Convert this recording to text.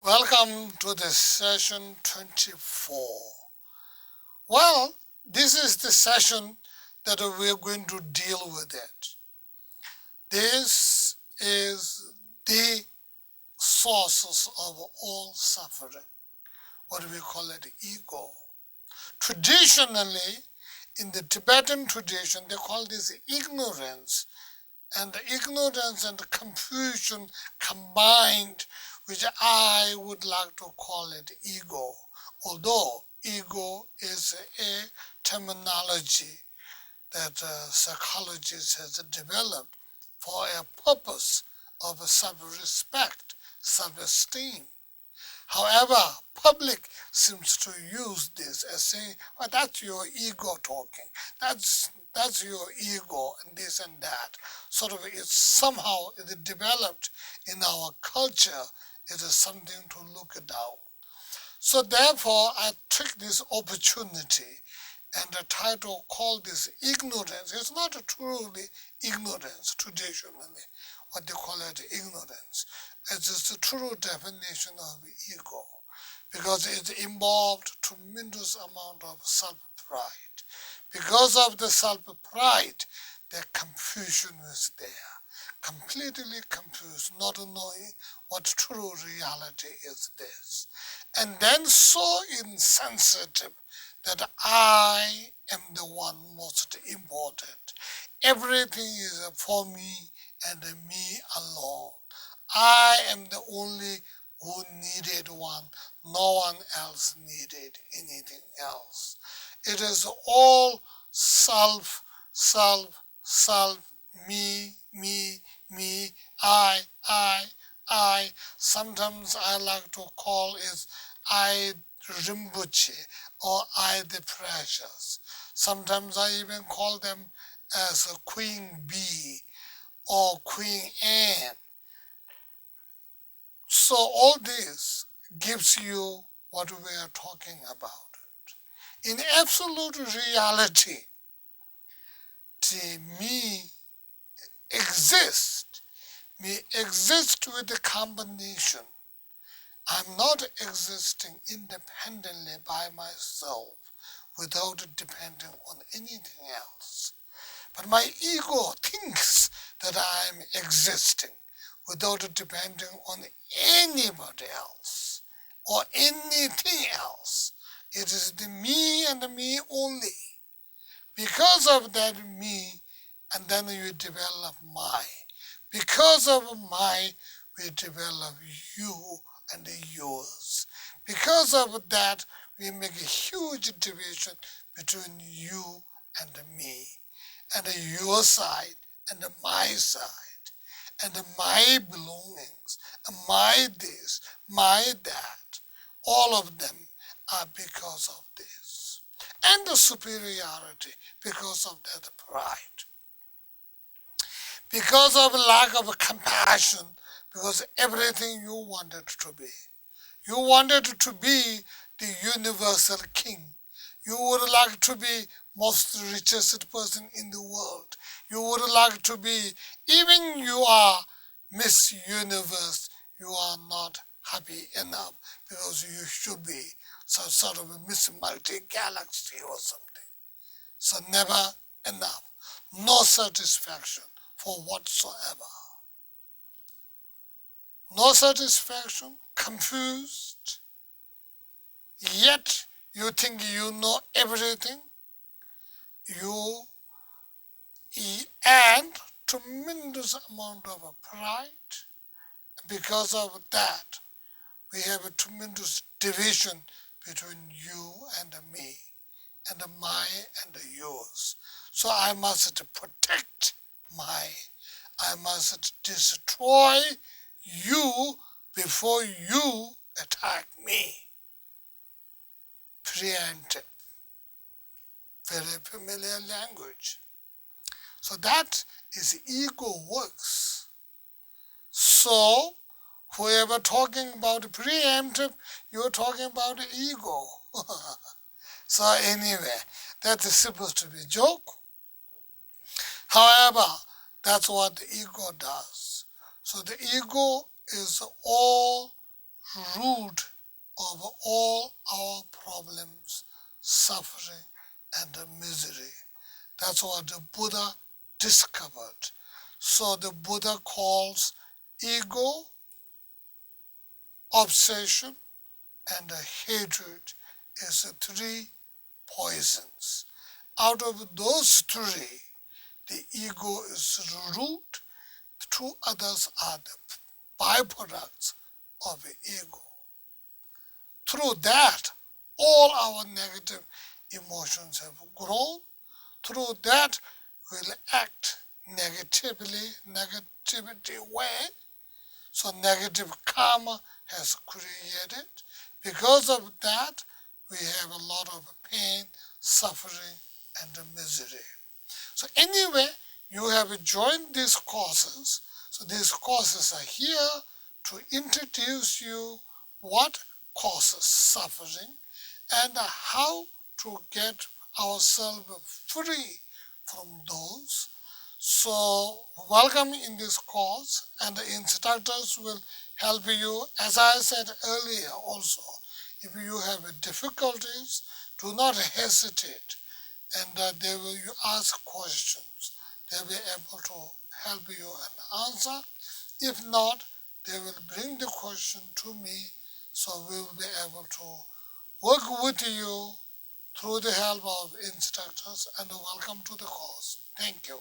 Welcome to the session 24. Well, this is the session that we're going to deal with it. This is the sources of all suffering, what we call it ego. Traditionally, in the Tibetan tradition, they call this ignorance. And the ignorance and the confusion combined, which I would like to call it ego. Although ego is a terminology that psychologists has developed for a purpose of self-respect, self-esteem. However, public seems to use this as saying, well, that's your ego talking. That's your ego and this and that. Sort of it's somehow developed in our culture. It is something to look down. So therefore, I took this opportunity and the title called this ignorance. It's not truly ignorance traditionally, what they call it ignorance. It's just the true definition of ego because it involved tremendous amount of self-pride. Because of the self-pride, the confusion was there. Completely confused, not knowing what true reality is this. And then so insensitive that I am the one most important. Everything is for me and me alone. I am the only who needed one. No one else needed anything else. It is all self, me, I. Sometimes I like to call it I Rimpoche or I the precious. Sometimes I even call them as a Queen Bee or Queen Anne. So all this gives you what we are talking about. In absolute reality, the me exists. Me exists with the combination. I'm not existing independently by myself without depending on anything else. But my ego thinks that I'm existing without depending on anybody else or anything else. It is the me and the me only. Because of that me, and then you develop my. Because of my, we develop you and yours. Because of that, we make a huge division between you and me, and your side and my side, and my belongings, and my this, my that. All of them are because of this. And the superiority because of that pride. Because of lack of compassion, because everything you wanted to be. You wanted to be the universal king. You would like to be most richest person in the world. You would like to be, even you are Miss Universe, you are not happy enough because you should be some sort of a Miss Multi-Galaxy or something. So never enough. No satisfaction for whatsoever. No satisfaction, confused, yet you think you know everything. And tremendous amount of pride. Because of that, we have a tremendous division between you and me, and my and yours. So I must protect my. I must destroy you before you attack me. Preemptive. Very familiar language. So that is ego works. So whoever talking about preemptive, you're talking about ego. So anyway, that is supposed to be a joke. However, that's what the ego does. So the ego is all root of all our problems, suffering, and misery. That's what the Buddha discovered. So the Buddha calls ego, obsession, and hatred as three poisons. Out of those three, the ego is the root, the two others are the byproducts of the ego. Through that, all our negative emotions have grown. Through that, we'll act negativity way. So negative karma has created. Because of that, we have a lot of pain, suffering, and misery. So anyway, you have joined these courses. So these courses are here to introduce you what causes suffering and how to get ourselves free from those. So welcome in this course, and the instructors will help you. As I said earlier also, if you have difficulties, do not hesitate, and they will ask questions. They will be able to help you and answer. If not, they will bring the question to me, so we will be able to work with you through the help of instructors, and welcome to the course. Thank you.